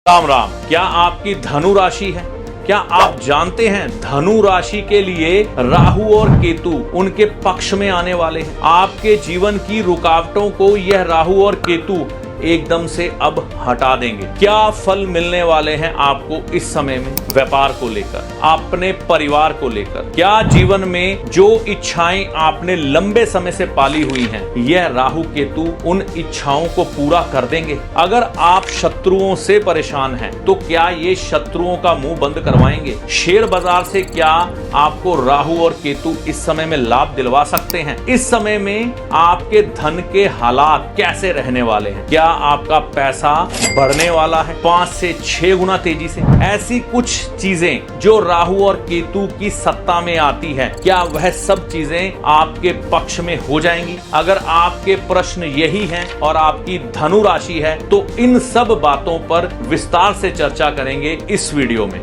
राम राम। क्या आपकी धनु राशि है? क्या आप जानते हैं धनु राशि के लिए राहु और केतु उनके पक्ष में आने वाले हैं। आपके जीवन की रुकावटों को यह राहु और केतु एकदम से अब हटा देंगे। क्या फल मिलने वाले हैं आपको इस समय में? व्यापार को लेकर, अपने परिवार को लेकर, क्या जीवन में जो इच्छाएं आपने लंबे समय से पाली हुई हैं, यह राहु केतु उन इच्छाओं को पूरा कर देंगे। अगर आप शत्रुओं से परेशान हैं तो क्या ये शत्रुओं का मुंह बंद करवाएंगे? शेयर बाजार से क्या आपको राहु और केतु इस समय में लाभ दिलवा सकते हैं? इस समय में आपके धन के हालात कैसे रहने वाले हैं? क्या आपका पैसा बढ़ने वाला है 5 से 6 गुना तेजी से? ऐसी कुछ चीजें जो राहु और केतु की सत्ता में आती है, क्या वह सब चीजें आपके पक्ष में हो जाएंगी? अगर आपके प्रश्न यही हैं और आपकी धनु राशि है तो इन सब बातों पर विस्तार से चर्चा करेंगे इस वीडियो में।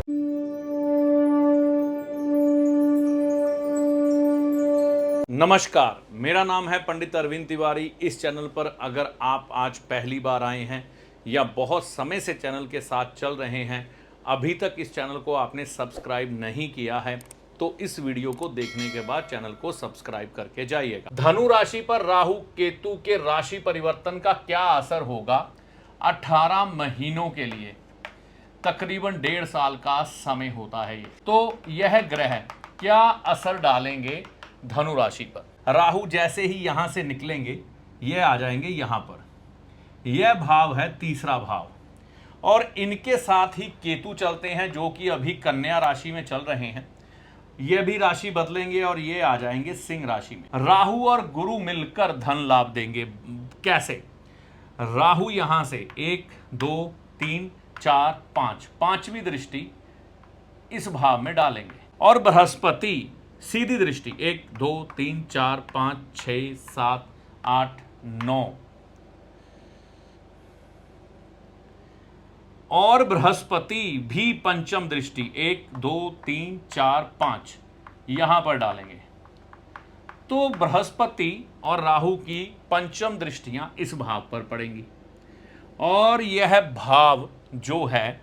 नमस्कार, मेरा नाम है पंडित अरविंद तिवारी। इस चैनल पर अगर आप आज पहली बार आए हैं या बहुत समय से चैनल के साथ चल रहे हैं, अभी तक इस चैनल को आपने सब्सक्राइब नहीं किया है तो इस वीडियो को देखने के बाद चैनल को सब्सक्राइब करके जाइएगा। धनु राशि पर राहु केतु के राशि परिवर्तन का क्या असर होगा 18 महीनों के लिए? तकरीबन 1.5 साल का समय होता है ये। तो यह ग्रह क्या असर डालेंगे धनु राशि पर? राहु जैसे ही यहां से निकलेंगे ये आ जाएंगे यहां पर। यह भाव है तीसरा भाव और इनके साथ ही केतु चलते हैं जो कि अभी कन्या राशि में चल रहे हैं। ये भी राशि बदलेंगे और ये आ जाएंगे सिंह राशि में। राहु और गुरु मिलकर धन लाभ देंगे। कैसे? राहु यहां से 1 2 3 4 5 पांचवी दृष्टि इस भाव में डालेंगे और बृहस्पति सीधी दृष्टि 1 2 3 4 5 6 7 8 9 और बृहस्पति भी पंचम दृष्टि 1 2 3 4 5 यहां पर डालेंगे। तो बृहस्पति और राहु की पंचम दृष्टियां इस भाव पर पड़ेंगी और यह भाव जो है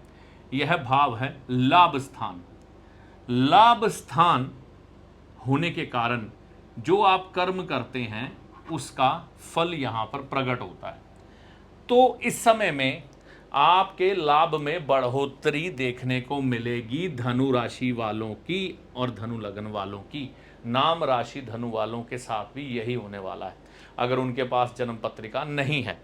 यह भाव है लाभ स्थान। लाभ स्थान होने के कारण जो आप कर्म करते हैं उसका फल यहां पर प्रकट होता है। तो इस समय में आपके लाभ में बढ़ोतरी देखने को मिलेगी धनु राशि वालों की और धनु लगन वालों की। नाम राशि धनु वालों के साथ भी यही होने वाला है अगर उनके पास जन्म पत्रिका नहीं है।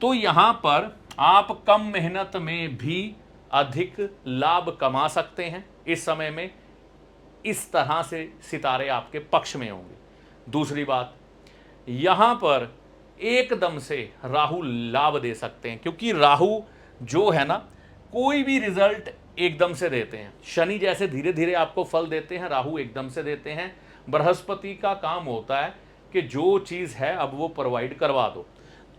तो यहां पर आप कम मेहनत में भी अधिक लाभ कमा सकते हैं। इस समय में इस तरह से सितारे आपके पक्ष में होंगे। दूसरी बात, यहां पर एकदम से राहु लाभ दे सकते हैं क्योंकि राहु जो है ना, कोई भी रिजल्ट एकदम से देते हैं। शनि जैसे धीरे धीरे आपको फल देते हैं, राहु एकदम से देते हैं। बृहस्पति का काम होता है कि जो चीज है अब वो प्रोवाइड करवा दो।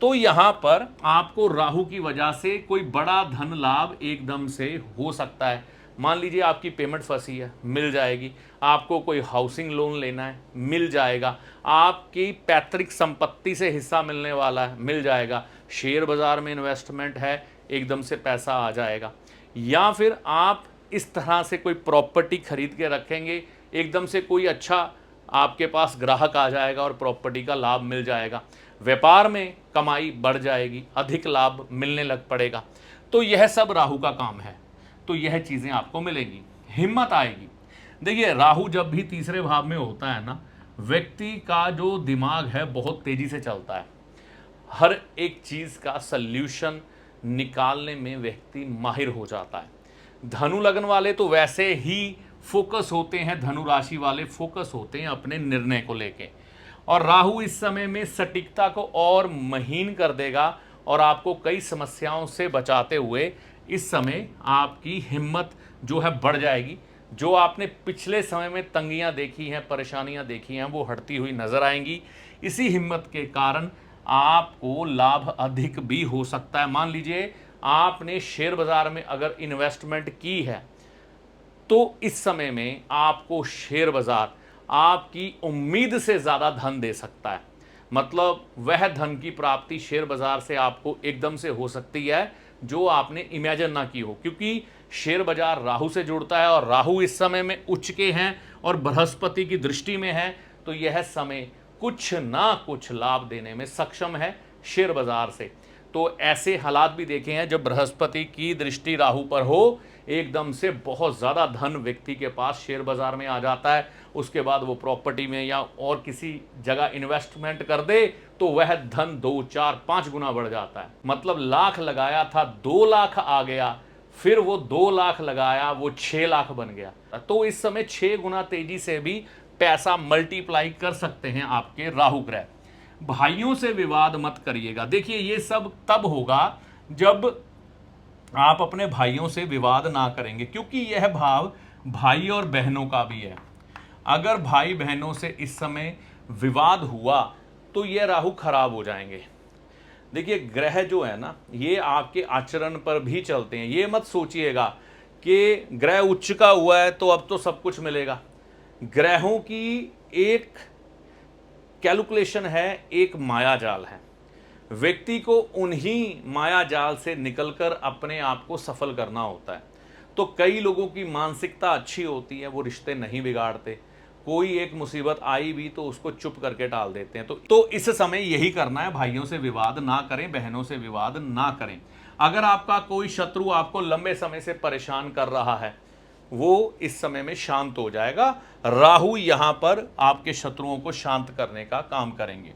तो यहां पर आपको राहु की वजह से कोई बड़ा धन लाभ एकदम से हो सकता है। मान लीजिए आपकी पेमेंट फंसी है, मिल जाएगी। आपको कोई हाउसिंग लोन लेना है, मिल जाएगा। आपकी पैतृक संपत्ति से हिस्सा मिलने वाला है, मिल जाएगा। शेयर बाजार में इन्वेस्टमेंट है, एकदम से पैसा आ जाएगा। या फिर आप इस तरह से कोई प्रॉपर्टी खरीद के रखेंगे, एकदम से कोई अच्छा आपके पास ग्राहक आ जाएगा और प्रॉपर्टी का लाभ मिल जाएगा। व्यापार में कमाई बढ़ जाएगी, अधिक लाभ मिलने लग पड़ेगा। तो यह सब राहु का काम है। तो यह चीजें आपको मिलेंगी, हिम्मत आएगी। देखिए, राहु जब भी तीसरे भाव में होता है ना, व्यक्ति का जो दिमाग है बहुत तेजी से चलता है। हर एक चीज का सल्यूशन निकालने में व्यक्ति माहिर हो जाता है। धनु लगन वाले तो वैसे ही फोकस होते हैं, धनु राशि वाले फोकस होते हैं अपने निर्णय को लेके। और राहु इस समय में सटीकता को और महीन कर देगा और आपको कई समस्याओं से बचाते हुए इस समय आपकी हिम्मत जो है बढ़ जाएगी। जो आपने पिछले समय में तंगियां देखी हैं, परेशानियां देखी हैं, वो हटती हुई नजर आएंगी। इसी हिम्मत के कारण आपको लाभ अधिक भी हो सकता है। मान लीजिए आपने शेयर बाजार में अगर इन्वेस्टमेंट की है तो इस समय में आपको शेयर बाजार आपकी उम्मीद से ज़्यादा धन दे सकता है। मतलब वह धन की प्राप्ति शेयर बाजार से आपको एकदम से हो सकती है जो आपने इमेजिन ना की हो, क्योंकि शेयर बाजार राहु से जुड़ता है और राहु इस समय में उच्च के हैं और बृहस्पति की दृष्टि में है, तो यह समय कुछ ना कुछ लाभ देने में सक्षम है शेयर बाजार से। तो ऐसे हालात भी देखे हैं जब बृहस्पति की दृष्टि राहु पर हो, एकदम से बहुत ज़्यादा धन व्यक्ति के पास शेयर बाजार में आ जाता है, उसके बाद वो प्रॉपर्टी में या और किसी जगह इन्वेस्टमेंट कर दे तो वह धन 2, 4, 5 गुना बढ़ जाता है। मतलब लाख लगाया था 2 लाख आ गया, फिर वो 2 लाख लगाया वो 6 लाख बन गया। तो इस समय 6 गुना तेजी से भी पैसा मल्टीप्लाई कर सकते हैं आपके राहु ग्रह। भाइयों से विवाद मत करिएगा। देखिए ये सब तब होगा जब आप अपने भाइयों से विवाद ना करेंगे, क्योंकि यह भाव भाई और बहनों का भी है। अगर भाई बहनों से इस समय विवाद हुआ तो यह राहु खराब हो जाएंगे। देखिए ग्रह जो है ना, ये आपके आचरण पर भी चलते हैं। ये मत सोचिएगा कि ग्रह उच्च का हुआ है तो अब तो सब कुछ मिलेगा। ग्रहों की एक कैलकुलेशन है, एक माया जाल है। व्यक्ति को उन्हीं माया जाल से निकलकर अपने आप को सफल करना होता है। तो कई लोगों की मानसिकता अच्छी होती है, वो रिश्ते नहीं बिगाड़ते। कोई एक मुसीबत आई भी तो उसको चुप करके टाल देते हैं। तो इस समय यही करना है, भाइयों से विवाद ना करें, बहनों से विवाद ना करें। अगर आपका कोई शत्रु आपको लंबे समय से परेशान कर रहा है, वो इस समय में शांत हो जाएगा। राहु यहां पर आपके शत्रुओं को शांत करने का काम करेंगे।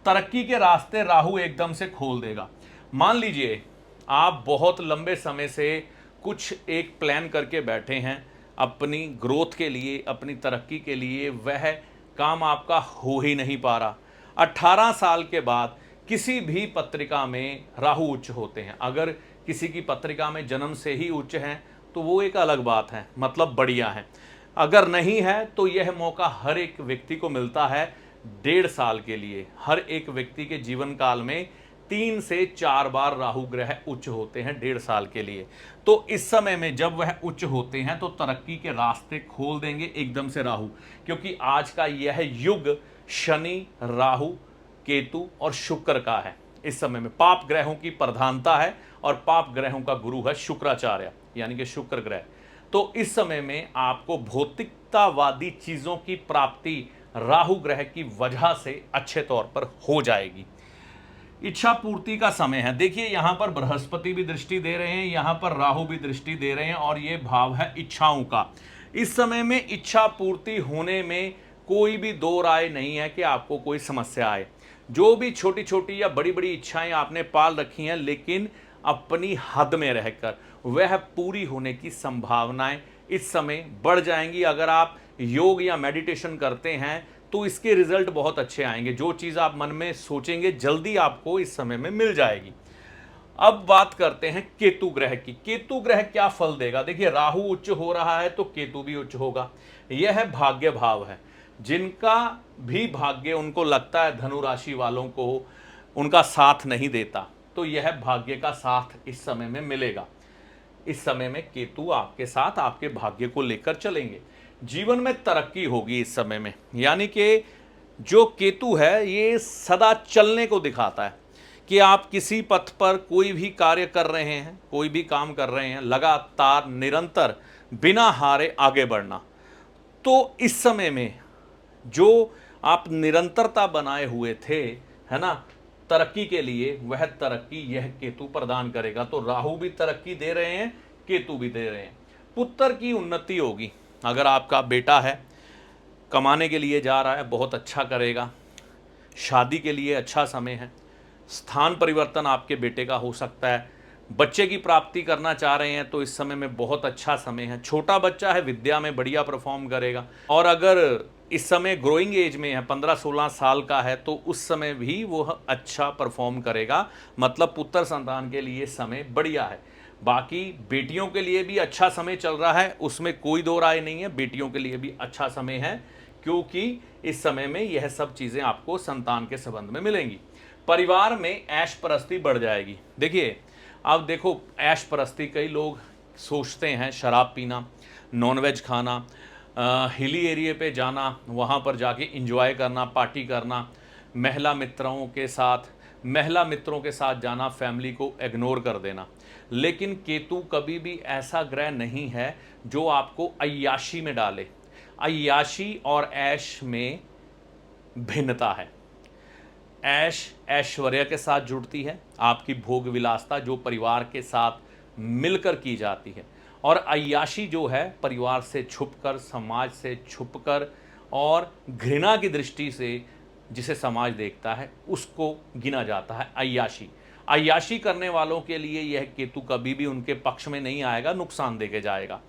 तरक्की के रास्ते राहु एकदम से खोल देगा। मान लीजिए आप बहुत लंबे समय से कुछ एक प्लान करके बैठे हैं अपनी ग्रोथ के लिए, अपनी तरक्की के लिए, वह काम आपका हो ही नहीं पा रहा। 18 साल के बाद किसी भी पत्रिका में राहु उच्च होते हैं। अगर किसी की पत्रिका में जन्म से ही उच्च हैं तो वो एक अलग बात है, मतलब बढ़िया है। अगर नहीं है तो यह मौका हर एक व्यक्ति को मिलता है 1.5 साल के लिए। हर एक व्यक्ति के जीवन काल में 3 से 4 बार राहु ग्रह उच्च होते हैं 1.5 साल के लिए। तो इस समय में जब वह उच्च होते हैं तो तरक्की के रास्ते खोल देंगे एकदम से राहु, क्योंकि आज का यह युग शनि, राहु, केतु और शुक्र का है। इस समय में पाप ग्रहों की प्रधानता है और पाप ग्रहों का गुरु है शुक्राचार्य, यानी कि शुक्र ग्रह। तो इस समय में आपको भौतिकतावादी चीजों की प्राप्ति राहु ग्रह की वजह से अच्छे तौर पर हो जाएगी। इच्छा पूर्ति का समय है। देखिए यहां पर बृहस्पति भी दृष्टि दे रहे हैं, यहां पर राहु भी दृष्टि दे रहे हैं और यह भाव है इच्छाओं का। इस समय में इच्छा पूर्ति होने में कोई भी दो राय नहीं है कि आपको कोई समस्या आए। जो भी छोटी छोटी या बड़ी बड़ी इच्छाएं आपने पाल रखी हैं, लेकिन अपनी हद में रहकर, वह पूरी होने की संभावनाएं इस समय बढ़ जाएंगी। अगर आप योग या मेडिटेशन करते हैं तो इसके रिजल्ट बहुत अच्छे आएंगे। जो चीज़ आप मन में सोचेंगे जल्दी आपको इस समय में मिल जाएगी। अब बात करते हैं केतु ग्रह की। केतु ग्रह क्या फल देगा? देखिए राहु उच्च हो रहा है तो केतु भी उच्च होगा। यह भाग्य भाव है। जिनका भी भाग्य उनको लगता है धनु राशि वालों को उनका साथ नहीं देता, तो यह भाग्य का साथ इस समय में मिलेगा। इस समय में केतु आपके साथ आपके भाग्य को लेकर चलेंगे। जीवन में तरक्की होगी इस समय में, यानी कि जो केतु है ये सदा चलने को दिखाता है कि आप किसी पथ पर कोई भी कार्य कर रहे हैं, कोई भी काम कर रहे हैं, लगातार निरंतर बिना हारे आगे बढ़ना। तो इस समय में जो आप निरंतरता बनाए हुए थे, है ना, तरक्की के लिए, वह तरक्की यह केतु प्रदान करेगा। तो राहु भी तरक्की दे रहे हैं, केतु भी दे रहे हैं। पुत्र की उन्नति होगी। अगर आपका बेटा है, कमाने के लिए जा रहा है, बहुत अच्छा करेगा। शादी के लिए अच्छा समय है। स्थान परिवर्तन आपके बेटे का हो सकता है। बच्चे की प्राप्ति करना चाह रहे हैं तो इस समय में बहुत अच्छा समय है। छोटा बच्चा है, विद्या में बढ़िया परफॉर्म करेगा। और अगर इस समय ग्रोइंग एज में है, 15-16 साल का है, तो उस समय भी वो अच्छा परफॉर्म करेगा। मतलब पुत्र संतान के लिए समय बढ़िया है। बाकी बेटियों के लिए भी अच्छा समय चल रहा है, उसमें कोई दो राय नहीं है। बेटियों के लिए भी अच्छा समय है, क्योंकि इस समय में यह सब चीज़ें आपको संतान के संबंध में मिलेंगी। परिवार में ऐश परस्ती बढ़ जाएगी। देखिए अब देखो, ऐश परस्ती कई लोग सोचते हैं शराब पीना, नॉनवेज खाना, हिली एरिया पे जाना, वहाँ पर जाके इंजॉय करना, पार्टी करना, महिला मित्रों के साथ जाना, फैमिली को इग्नोर कर देना। लेकिन केतु कभी भी ऐसा ग्रह नहीं है जो आपको अय्याशी में डाले। अय्याशी और ऐश में भिन्नता है। ऐश ऐश्वर्य के साथ जुड़ती है, आपकी भोग विलासता जो परिवार के साथ मिलकर की जाती है, और अय्याशी जो है परिवार से छुपकर, समाज से छुपकर और घृणा की दृष्टि से जिसे समाज देखता है उसको गिना जाता है अय्याशी। अय्याशी करने वालों के लिए यह केतु कभी भी उनके पक्ष में नहीं आएगा, नुकसान देके जाएगा।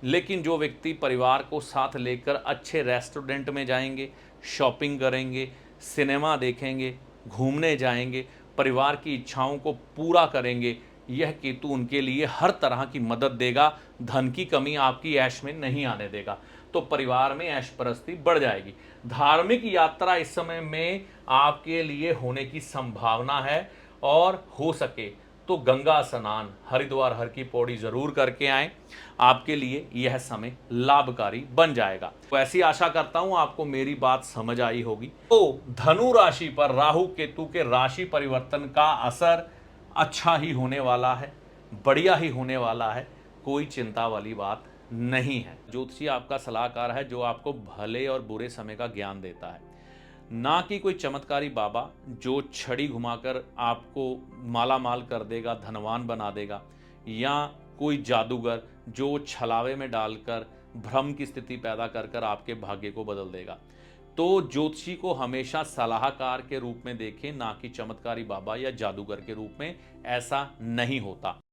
लेकिन जो व्यक्ति परिवार को साथ लेकर अच्छे रेस्टोरेंट में जाएंगे, शॉपिंग करेंगे, सिनेमा देखेंगे, घूमने जाएंगे, परिवार की इच्छाओं को पूरा करेंगे, यह केतु उनके लिए हर तरह की मदद देगा, धन की कमी आपकी ऐश में नहीं आने देगा। तो परिवार में ऐश परस्ती बढ़ जाएगी। धार्मिक यात्रा इस समय में आपके लिए होने की संभावना है, और हो सके तो गंगा स्नान, हरिद्वार हर की पौड़ी जरूर करके आएं, आपके लिए यह समय लाभकारी बन जाएगा। तो ऐसी आशा करता हूं आपको मेरी बात समझ आई होगी। तो धनु राशि पर राहु केतु के राशि परिवर्तन का असर अच्छा ही होने वाला है, बढ़िया ही होने वाला है, कोई चिंता वाली बात नहीं है। ज्योतिषी आपका सलाहकार है जो आपको भले और बुरे समय का ज्ञान देता है, ना कि कोई चमत्कारी बाबा जो छड़ी घुमाकर आपको माला माल कर देगा, धनवान बना देगा, या कोई जादूगर जो छलावे में डालकर भ्रम की स्थिति पैदा कर कर आपके भाग्य को बदल देगा। तो ज्योतिषी को हमेशा सलाहकार के रूप में देखें, ना कि चमत्कारी बाबा या जादूगर के रूप में। ऐसा नहीं होता।